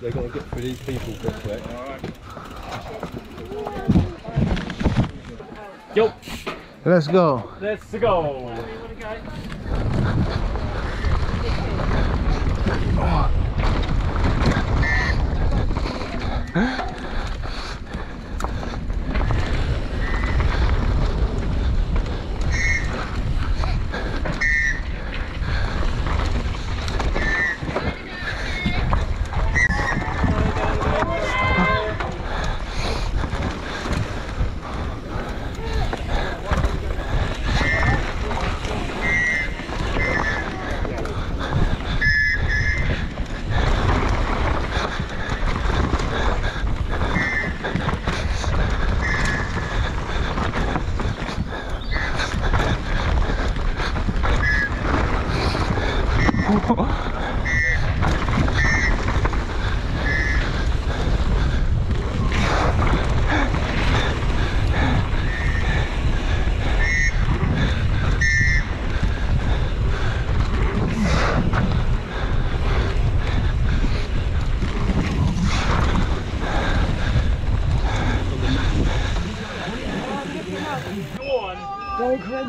they've got to get through these people real quick. Yo! Let's go. Let's go!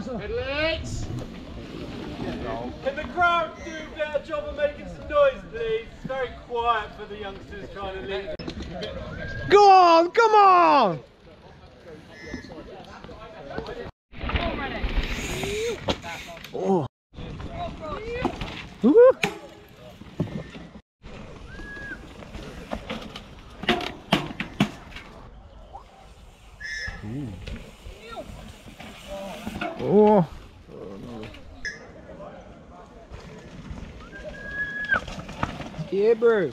Headlights! Can the crowd do their job of making some noise, please? It's very quiet for the youngsters trying to lead. Go on, come on! Oh. Woo. Oh. Yeah, bro.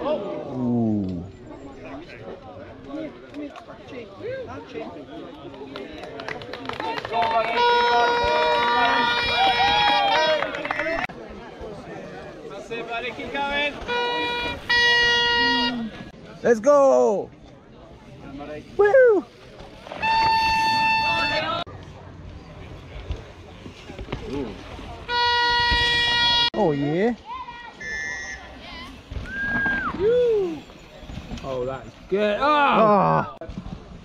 Ooh. That's it, buddy. Keep going. Let's go! Woo! Oh yeah! Oh, that's good. Ah!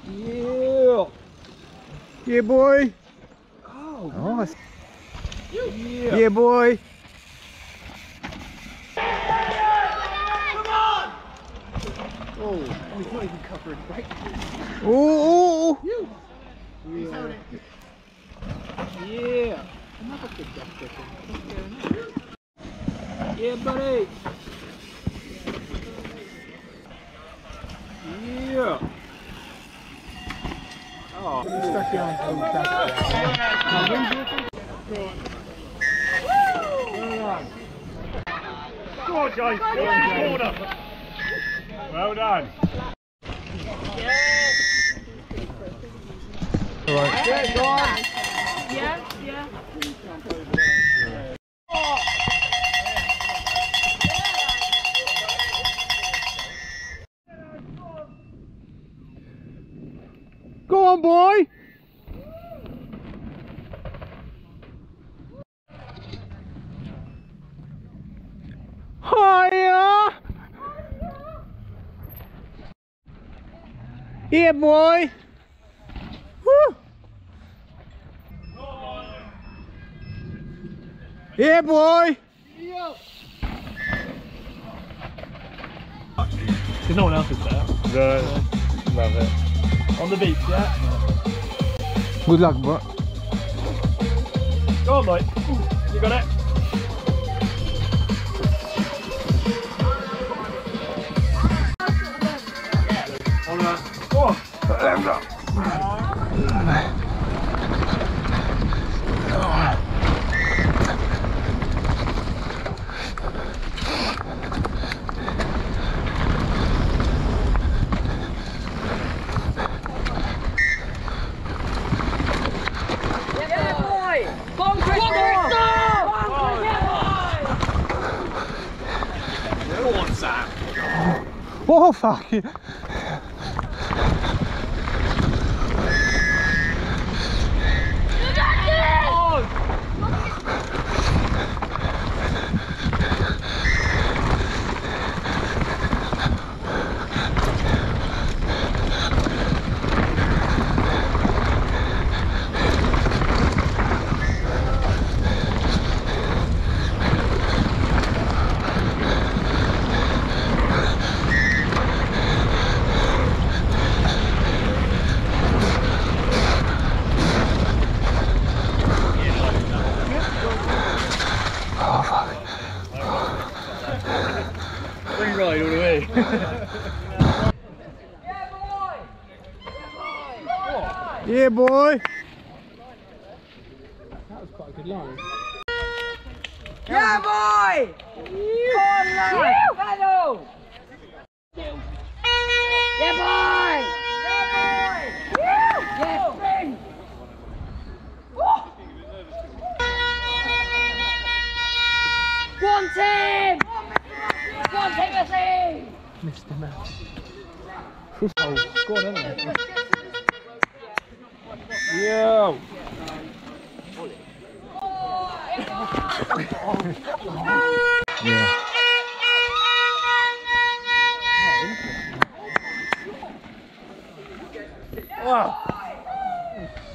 Yeah! Yeah, boy! Oh, Oh, yeah! yeah, boy! Oh, he's not even covering right. Oh! Yeah! Yeah! Another good duck chicken. Yeah, buddy! Yeah! Oh, Stuck down. Go on, guys. Corner. Well done. Right. yeah, go on! Yeah, yeah. Go on, boy! Hiya! Yeah, boy! Woo! Yeah, boy! Because no one else is there. Love it. On the beach, yeah? Good luck, bro. Go on, mate. You got it. Go on. Oh, fuck it. Yeah, boy. That was quite a good line. Yeah, boy! Come on, lad! Pedal! Yeah, boy! Yeah, boy! Yeah, spring! Go on, Tim! Go on, Timothy! Mr. Match. Oh, scored, hasn't it? Yo. Yeah.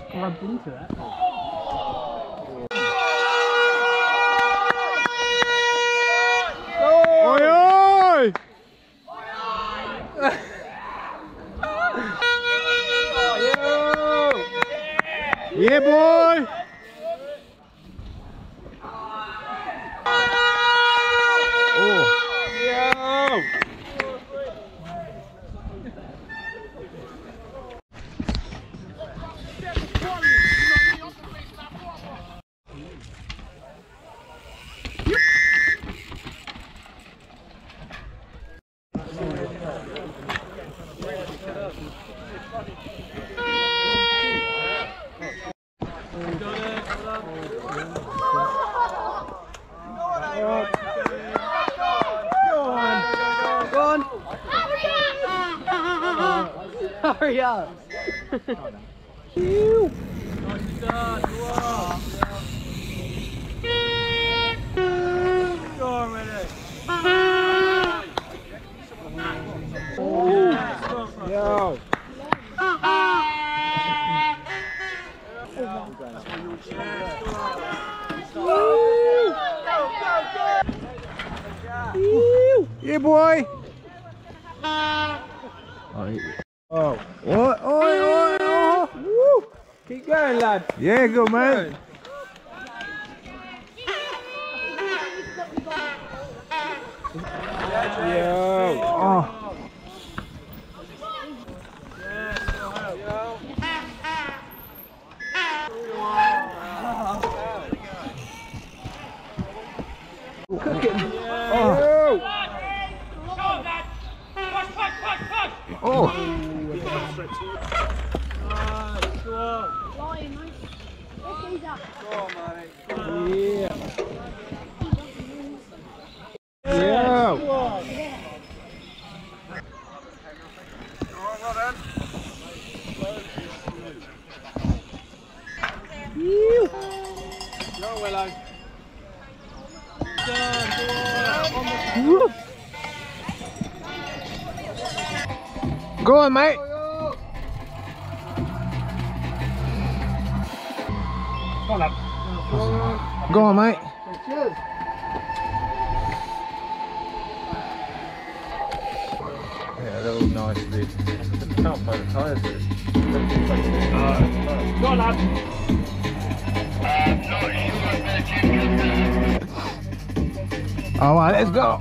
Scrubbed into that. Oi, oi! Yeah, boy! Hurry up! Yo. Yeah, boy. Oh. What? Oi, oi, oi. Woo. Keep going, lad. Yeah, good man. Yo. Oh. Cooking. Oh. Oh. Yeah. Yeah. Go on, mate. Go on, mate. Cheers. Yeah, they're all nice, dude. Can't find the tyres, dude. Go on, lad. All right, let's go.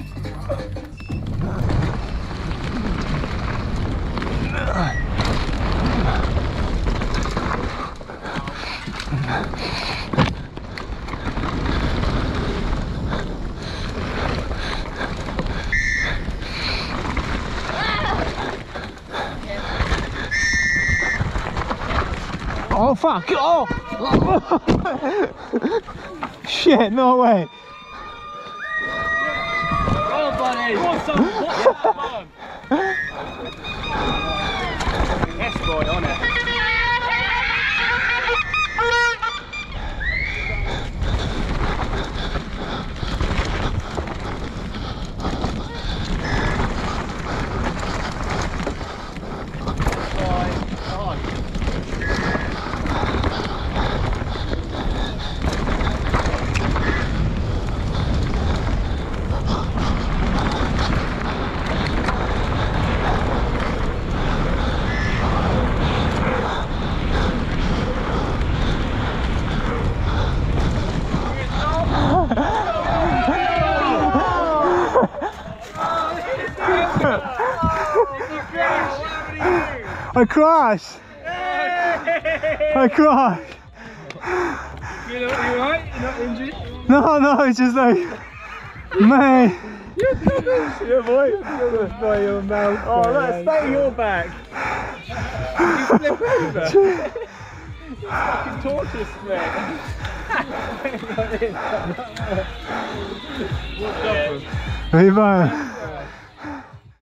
Oh fuck! Oh! Shit! No way! Go on, buddy. Go on, son. Come on. Yes, boy, on it. I crashed! I cried. You alright? You're not injured? No, it's just like, man. Yeah, boy. You're gonna spray your mouth. Oh, let's stay your back. You flip over. Fucking tortoise, man. What are you buying?